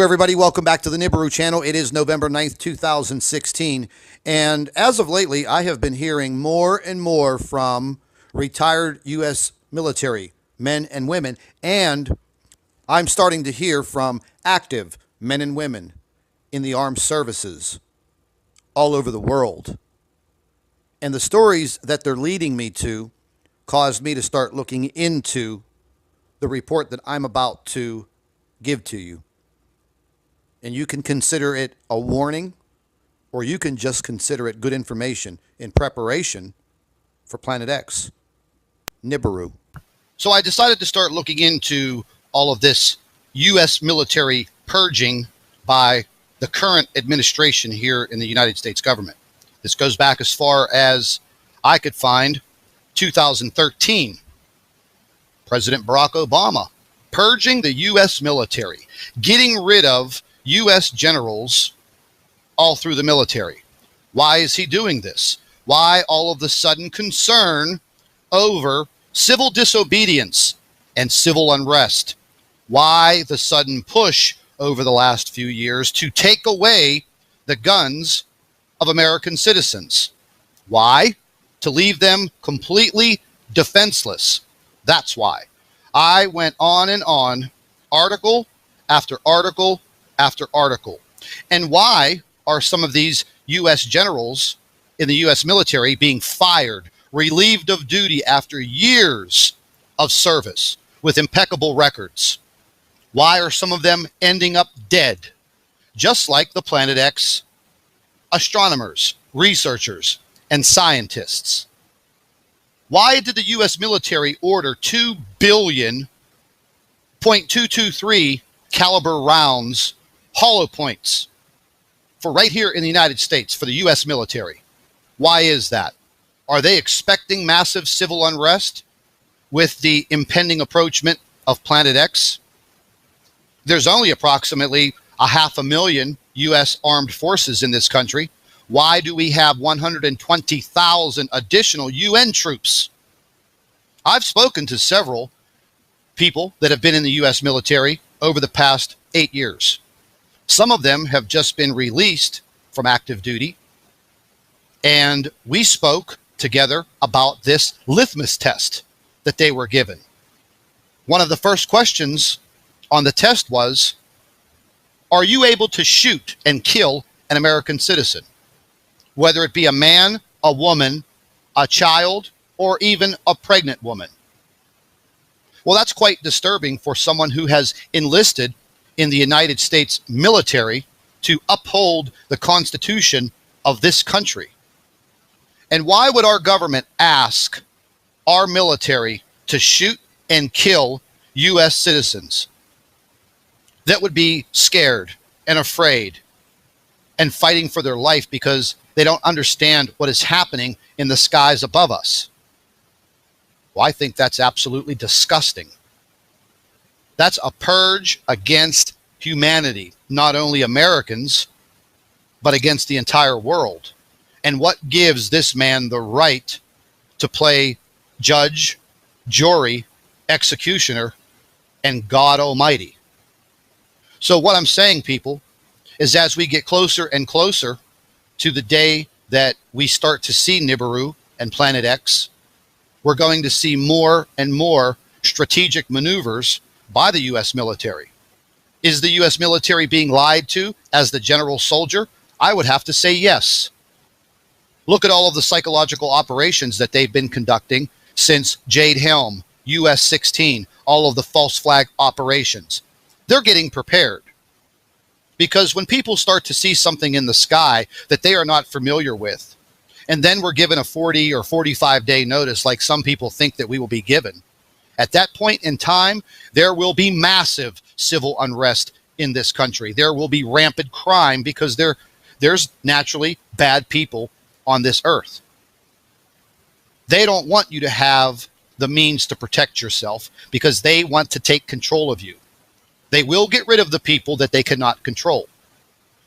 everybody. Welcome back to the Nibiru channel. It is November 9th, 2016. And as of lately, I have been hearing more and more from retired U.S. military men and women. And I'm starting to hear from active men and women in the armed services all over the world. And the stories that they're leading me to caused me to start looking into the report that I'm about to give to you. And you can consider it a warning, or you can just consider it good information in preparation for Planet X, Nibiru. So I decided to start looking into all of this U.S. military purging by the current administration here in the United States government. This goes back as far as I could find 2013. President Barack Obama purging the U.S. military, getting rid of U.S. generals all through the military. Why is he doing this? Why all of the sudden concern over civil disobedience and civil unrest? Why the sudden push over the last few years to take away the guns of American citizens? Why? To leave them completely defenseless. That's why. I went on and on, article after article after article. And why are some of these U.S. generals in the U.S. military being fired, relieved of duty after years of service with impeccable records? Why are some of them ending up dead, just like the Planet X astronomers, researchers, and scientists? Why did the U.S. military order 2 billion .223 caliber rounds, hollow points, for right here in the United States for the U.S. military? Why is that? Are they expecting massive civil unrest with the impending approachment of Planet X? There's only approximately 500,000 U.S. armed forces in this country. Why do we have 120,000 additional UN troops? I've spoken to several people that have been in the U.S. military over the past 8 years. Some of them have just been released from active duty. And we spoke together about this litmus test that they were given. One of the first questions on the test was, are you able to shoot and kill an American citizen? Whether it be a man, a woman, a child, or even a pregnant woman. Well, that's quite disturbing for someone who has enlisted in the United States military to uphold the Constitution of this country. And why would our government ask our military to shoot and kill U.S. citizens that would be scared and afraid and fighting for their life because they don't understand what is happening in the skies above us? Well, I think that's absolutely disgusting. That's a purge against humanity, not only Americans, but against the entire world. And what gives this man the right to play judge, jury, executioner, and God Almighty? So what I'm saying, people, is as we get closer and closer to the day that we start to see Nibiru and Planet X, we're going to see more and more strategic maneuvers by the U.S. military. Is the U.S. military being lied to as the general soldier? I would have to say yes. Look at all of the psychological operations that they've been conducting since Jade Helm, US 16, all of the false flag operations. They're getting prepared. Because when people start to see something in the sky that they are not familiar with, and then we're given a 40 or 45-day notice like some people think that we will be given, at that point in time, there will be massive civil unrest in this country. There will be rampant crime because there's naturally bad people on this earth. They don't want you to have the means to protect yourself because they want to take control of you. They will get rid of the people that they cannot control.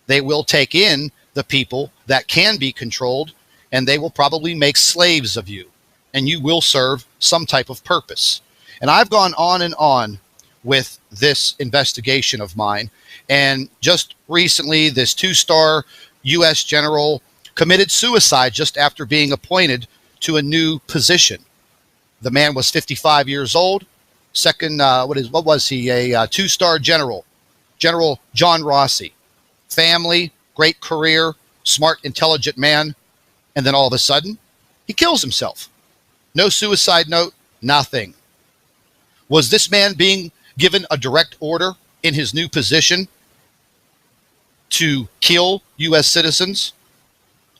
They will take in the people that can be controlled, and they will probably make slaves of you, and you will serve some type of purpose. And I've gone on and on with this investigation of mine. And just recently, this 2-star U.S. general committed suicide just after being appointed to a new position. The man was 55 years old. What was he? A 2-star general, General John Rossi. Family, great career, smart, intelligent man. And then all of a sudden, he kills himself. No suicide note, nothing. Was this man being given a direct order in his new position to kill U.S. citizens?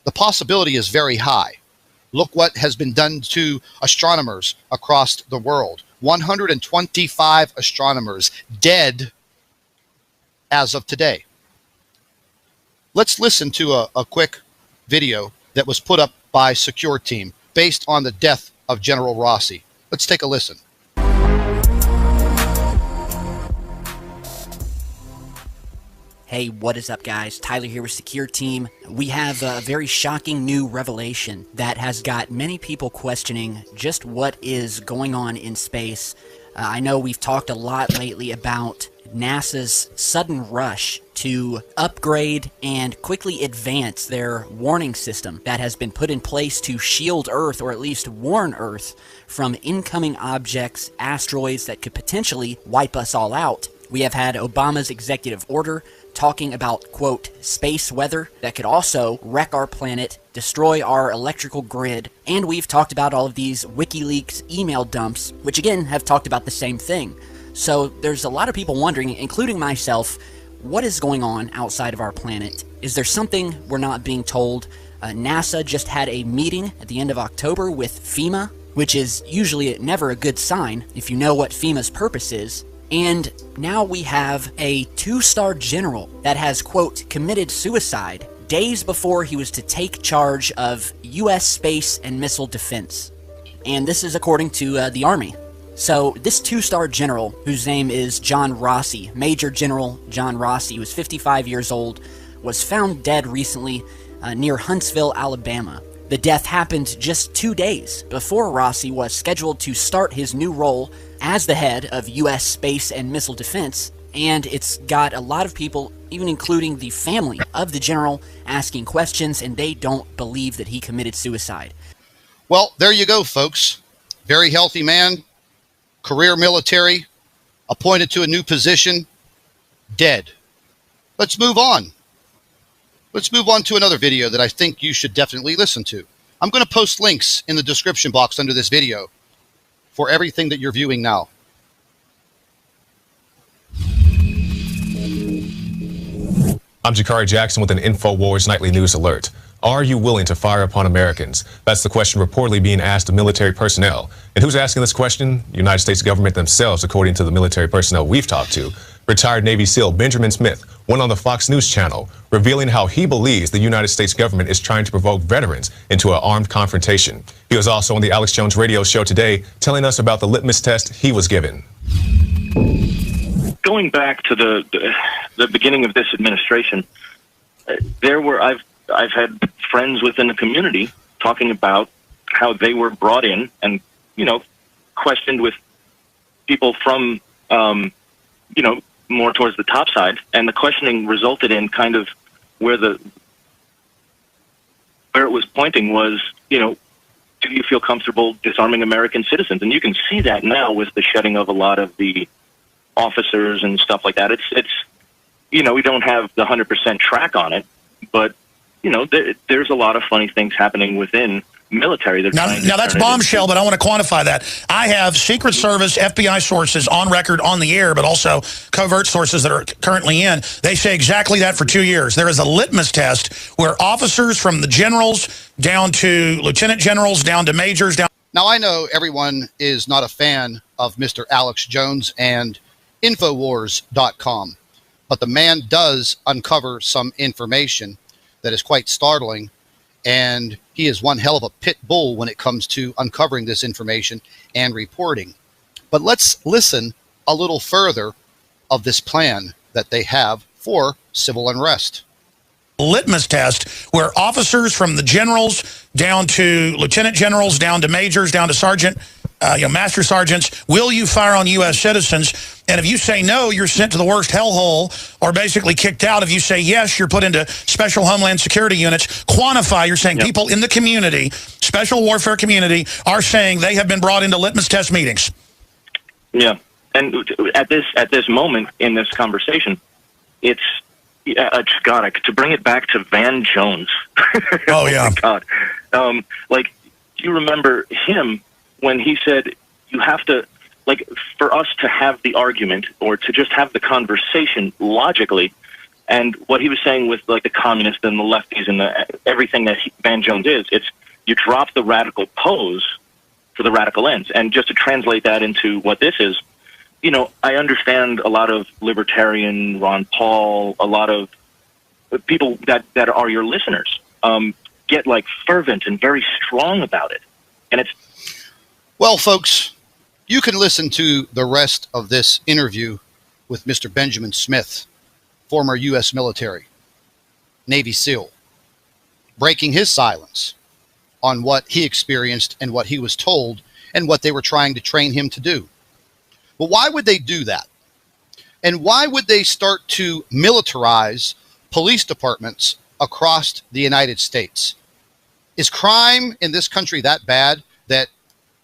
The possibility is very high. Look what has been done to astronomers across the world. 125 astronomers dead as of today. Let's listen to a quick video that was put up by Secure Team based on the death of General Rossi. Let's take a listen. Hey, what is up, guys? Tyler here with Secure Team. We have a very shocking new revelation that has got many people questioning just what is going on in space. I know we've talked a lot lately about NASA's sudden rush to upgrade and quickly advance their warning system that has been put in place to shield Earth, or at least warn Earth, from incoming objects, asteroids that could potentially wipe us all out. We have had Obama's executive order talking about, quote, space weather that could also wreck our planet, destroy our electrical grid, and we've talked about all of these WikiLeaks email dumps, which again have talked about the same thing. So there's a lot of people wondering, including myself, what is going on outside of our planet? Is there something we're not being told? NASA just had a meeting at the end of October with FEMA, which is usually never a good sign if you know what FEMA's purpose is. And now we have a 2-star general that has, quote, committed suicide days before he was to take charge of U.S. space and missile defense. And this is according to the Army. So this 2-star general, whose name is John Rossi, Major General John Rossi, was 55 years old, was found dead recently near Huntsville, Alabama. The death happened just 2 days before Rossi was scheduled to start his new role as the head of U.S. space and missile defense, and it's got a lot of people, even including the family of the general, asking questions, and they don't believe that he committed suicide. Well, there you go, folks. Very healthy man, career military, appointed to a new position, dead. Let's move on. Let's move on to another video that I think you should definitely listen to. I'm going to post links in the description box under this video for everything that you're viewing now. I'm Jakari Jackson with an InfoWars Nightly News Alert. Are you willing to fire upon Americans? That's the question reportedly being asked of military personnel. And who's asking this question? The United States government themselves, according to the military personnel we've talked to. Retired Navy SEAL Benjamin Smith went on the Fox News channel, revealing how he believes the United States government is trying to provoke veterans into an armed confrontation. He was also on the Alex Jones radio show today, telling us about the litmus test he was given. Going back to the beginning of this administration, I've had friends within the community talking about how they were brought in and, questioned with people from, more towards the top side, and the questioning resulted in kind of where it was pointing was, do you feel comfortable disarming American citizens? And you can see that now with the shedding of a lot of the officers and stuff like that. It's we don't have the 100% track on it, but there's a lot of funny things happening within military. Now that's bombshell, but I want to quantify that. I have Secret Service, FBI sources on record on the air, but also covert sources that are currently in. They say exactly that for 2 years. There is a litmus test where officers from the generals down to lieutenant generals, down to majors, down. Now, I know everyone is not a fan of Mr. Alex Jones and Infowars.com, but the man does uncover some information that is quite startling, and he is one hell of a pit bull when it comes to uncovering this information and reporting. But let's listen a little further of this plan that they have for civil unrest. Litmus test where officers from the generals down to lieutenant generals, down to majors, down to sergeant, master sergeants, will you fire on U.S. citizens? And if you say no, you're sent to the worst hellhole or basically kicked out. If you say yes, you're put into special Homeland Security units. Quantify, you're saying people in the community, special warfare community, are saying they have been brought into litmus test meetings. Yeah. And at this moment in this conversation, it's God, to bring it back to Van Jones. Oh, yeah. My God. Like, do you remember him when he said, you have to, like, for us to have the argument or to just have the conversation logically, and what he was saying with, like, the communists and the lefties and everything that Van Jones is, it's you drop the radical pose for the radical ends. And just to translate that into what this is, you know, I understand a lot of libertarian, Ron Paul, a lot of people that are your listeners get, like, fervent and very strong about it. And it's... Well, folks, you can listen to the rest of this interview with Mr. Benjamin Smith, former U.S. military, Navy SEAL, breaking his silence on what he experienced and what he was told and what they were trying to train him to do. But why would they do that? And why would they start to militarize police departments across the United States? Is crime in this country that bad that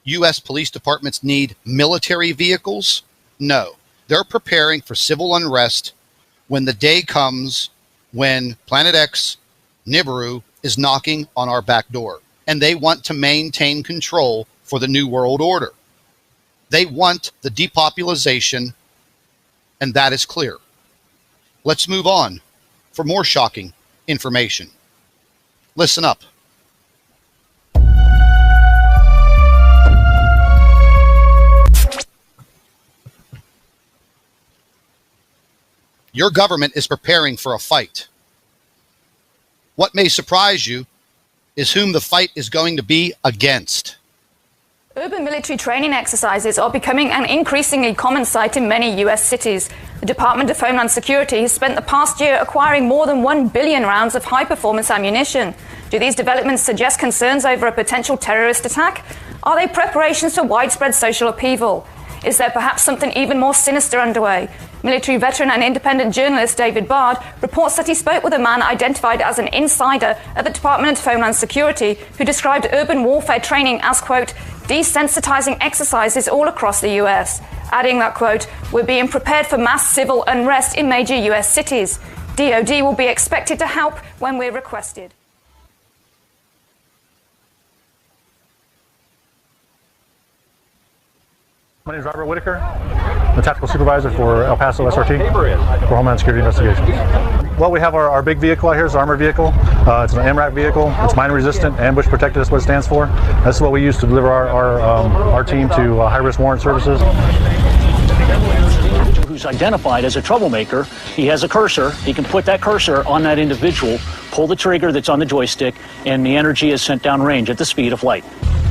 U.S. police departments need military vehicles? No. They're preparing for civil unrest when the day comes when Planet X, Nibiru, is knocking on our back door. And they want to maintain control for the New World Order. They want the depopulation, and that is clear. Let's move on for more shocking information. Listen up. Your government is preparing for a fight. What may surprise you is whom the fight is going to be against. Urban military training exercises are becoming an increasingly common sight in many U.S. cities. The Department of Homeland Security has spent the past year acquiring more than 1 billion rounds of high-performance ammunition. Do these developments suggest concerns over a potential terrorist attack? Are they preparations for widespread social upheaval? Is there perhaps something even more sinister underway? Military veteran and independent journalist David Bard reports that he spoke with a man identified as an insider at the Department of Homeland Security who described urban warfare training as, quote, desensitizing exercises all across the US, adding that, quote, we're being prepared for mass civil unrest in major US cities. DOD will be expected to help when we're requested. My name is Robert Whitaker. I'm the tactical supervisor for El Paso SRT for Homeland Security Investigations. Well, we have our big vehicle out here. It's an armored vehicle. It's an MRAP vehicle. It's mine resistant, ambush protected is what it stands for. That's what we use to deliver our team to high-risk warrant services. Who's identified as a troublemaker, he has a cursor. He can put that cursor on that individual, pull the trigger that's on the joystick, and the energy is sent downrange at the speed of light.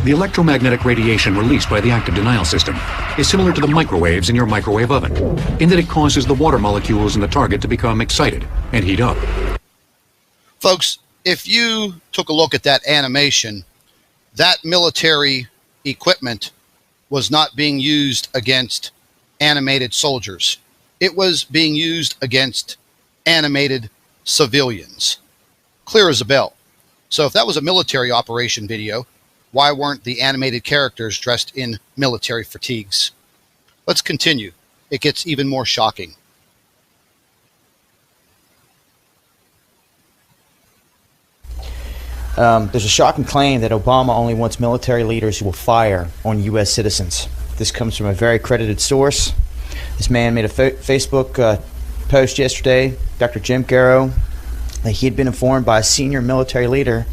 The electromagnetic radiation released by the active denial system is similar to the microwaves in your microwave oven, in that it causes the water molecules in the target to become excited and heat up. Folks, if you took a look at that animation, that military equipment was not being used against animated soldiers. It was being used against animated civilians. Clear as a bell. So if that was a military operation video, why weren't the animated characters dressed in military fatigues? Let's continue. It gets even more shocking. There's a shocking claim that Obama only wants military leaders who will fire on U.S. citizens. This comes from a very credited source. This man made a Facebook post yesterday, Dr. Jim Garrow, that he had been informed by a senior military leader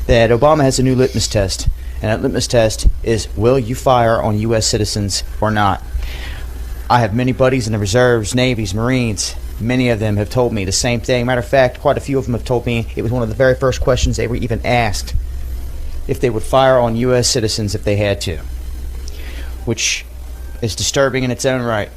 that Obama has a new litmus test. And that litmus test is, will you fire on U.S. citizens or not? I have many buddies in the reserves, navies, marines. Many of them have told me the same thing. Matter of fact, quite a few of them have told me it was one of the very first questions they were even asked, if they would fire on U.S. citizens if they had to, which is disturbing in its own right.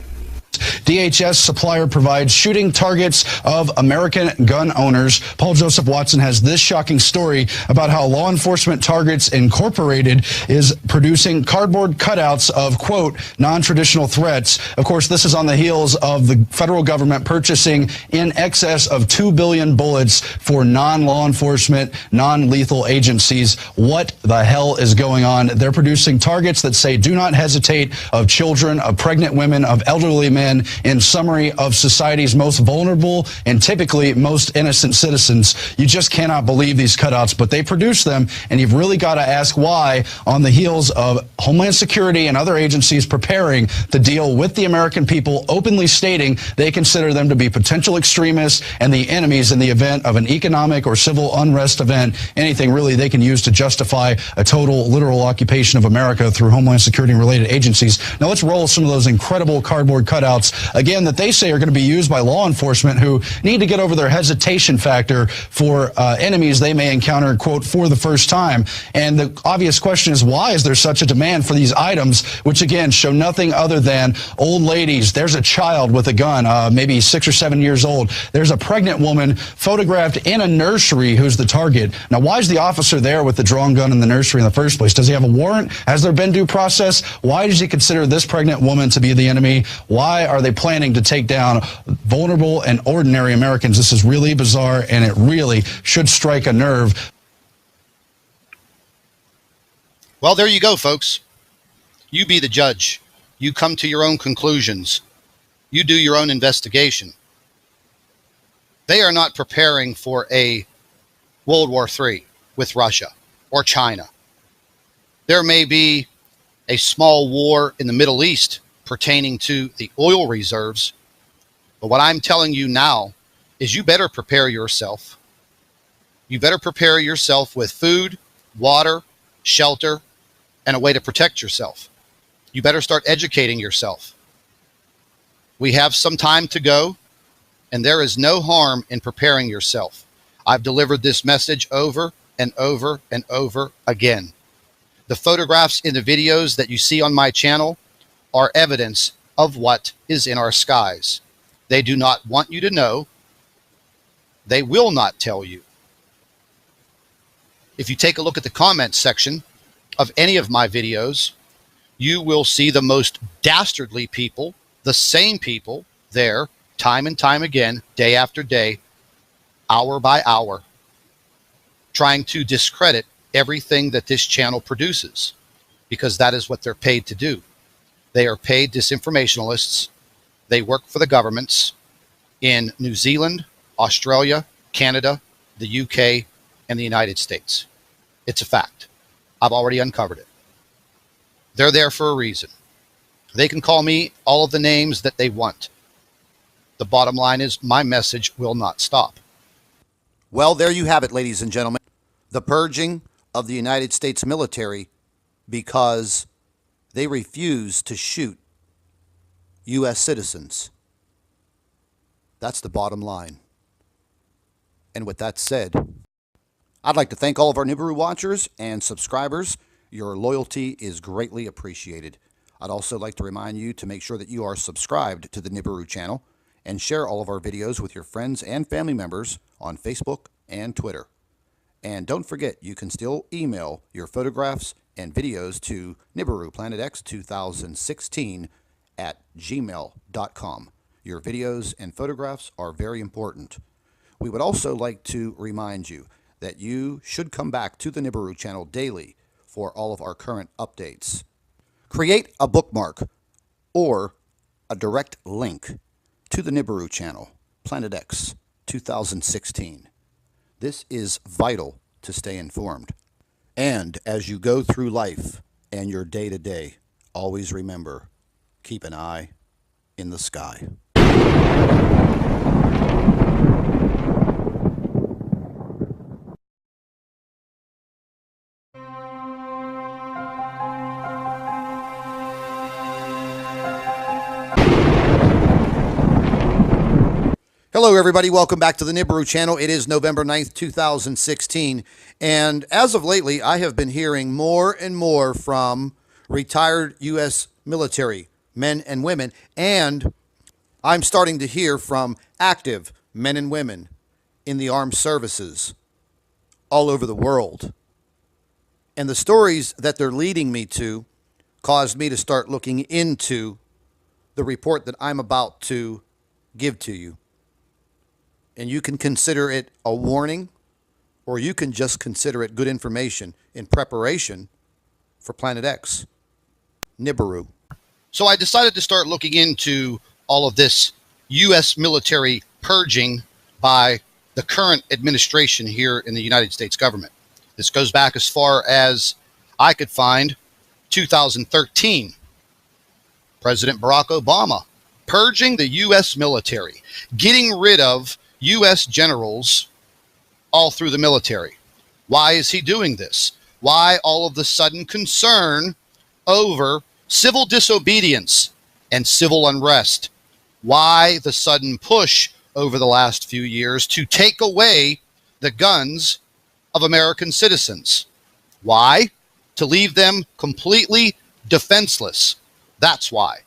DHS supplier provides shooting targets of American gun owners. Paul Joseph Watson has this shocking story about how Law Enforcement Targets Incorporated is producing cardboard cutouts of, quote, non-traditional threats. Of course, this is on the heels of the federal government purchasing in excess of 2 billion bullets for non-law enforcement, non-lethal agencies. What the hell is going on? They're producing targets that say do not hesitate, of children, of pregnant women, of elderly men, in summary, of society's most vulnerable and typically most innocent citizens. You just cannot believe these cutouts, but they produce them, and you've really got to ask why, on the heels of Homeland Security and other agencies preparing to deal with the American people, openly stating they consider them to be potential extremists and the enemies in the event of an economic or civil unrest event, anything really they can use to justify a total, literal occupation of America through Homeland Security and related agencies. Now let's roll some of those incredible cardboard cutouts, again, that they say are going to be used by law enforcement who need to get over their hesitation factor for enemies they may encounter, quote, for the first time. And the obvious question is, why is there such a demand for these items, which again show nothing other than old ladies? There's a child with a gun, maybe 6 or 7 years old. There's a pregnant woman photographed in a nursery who's the target. Now, why is the officer there with the drawn gun in the nursery in the first place? Does he have a warrant? Has there been due process? Why does he consider this pregnant woman to be the enemy? Why are they planning to take down vulnerable and ordinary Americans? This is really bizarre, and it really should strike a nerve. Well, there you go, folks. You be the judge. You come to your own conclusions. You do your own investigation. They are not preparing for a World War III with Russia or China. There may be a small war in the Middle East pertaining to the oil reserves. But what I'm telling you now is you better prepare yourself. You better prepare yourself with food, water, shelter, and a way to protect yourself. You better start educating yourself. We have some time to go, and there is no harm in preparing yourself. I've delivered this message over and over and over again. The photographs in the videos that you see on my channel are evidence of what is in our skies. They do not want you to know. They will not tell you. If you take a look at the comments section of any of my videos, you will see the most dastardly people, the same people there, time and time again, day after day, hour by hour, trying to discredit everything that this channel produces, because that is what they're paid to do. They are paid disinformationalists. They work for the governments in New Zealand, Australia, Canada, the UK, and the United States. It's a fact. I've already uncovered it. They're there for a reason. They can call me all of the names that they want. The bottom line is my message will not stop. Well, there you have it, ladies and gentlemen. The purging of the United States military because they refuse to shoot U.S. citizens. That's the bottom line. And with that said, I'd like to thank all of our Nibiru watchers and subscribers. Your loyalty is greatly appreciated. I'd also like to remind you to make sure that you are subscribed to the Nibiru channel and share all of our videos with your friends and family members on Facebook and Twitter. And don't forget, you can still email your photographs and videos to NibiruPlanetX2016 at gmail.com. Your videos and photographs are very important. We would also like to remind you that you should come back to the Nibiru channel daily for all of our current updates. Create a bookmark or a direct link to the Nibiru channel, Planet X 2016. This is vital to stay informed. And as you go through life and your day-to-day, always remember, keep an eye in the sky. Hello, everybody. Welcome back to the Nibiru channel. It is November 9th, 2016. And as of lately, I have been hearing more and more from retired U.S. military men and women. And I'm starting to hear from active men and women in the armed services all over the world. And the stories that they're leading me to caused me to start looking into the report that I'm about to give to you. And you can consider it a warning, or you can just consider it good information in preparation for Planet X, Nibiru. So I decided to start looking into all of this U.S. military purging by the current administration here in the United States government. This goes back as far as I could find 2013. President Barack Obama purging the U.S. military, getting rid of U.S. generals all through the military. Why is he doing this? Why all of the sudden concern over civil disobedience and civil unrest? Why the sudden push over the last few years to take away the guns of American citizens? Why? To leave them completely defenseless. That's why.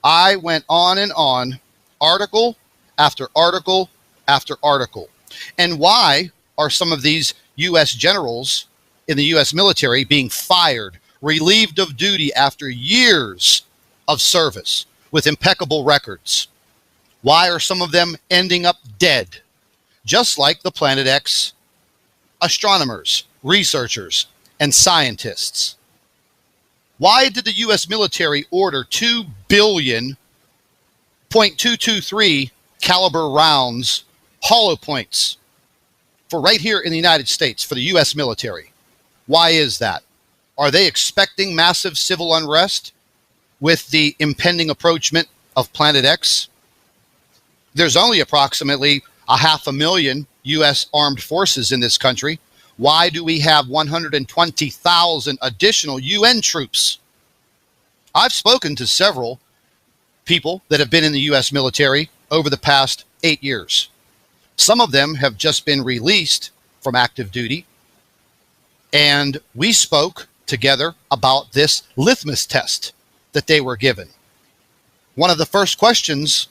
I went on and on, article after article after article. And why are some of these U.S. generals in the U.S. military being fired, relieved of duty after years of service with impeccable records? Why are some of them ending up dead, just like the Planet X astronomers, researchers, and scientists? Why did the U.S. military order 2 billion .223 caliber rounds, hollow points, for right here in the United States for the U.S. military? Why is that? Are they expecting massive civil unrest with the impending approachment of Planet X? There's only approximately 500,000 U.S. armed forces in this country. Why do we have 120,000 additional UN troops? I've spoken to several people that have been in the U.S. military over the past 8 years. Some of them have just been released from active duty. And we spoke together about this litmus test that they were given. One of the first questions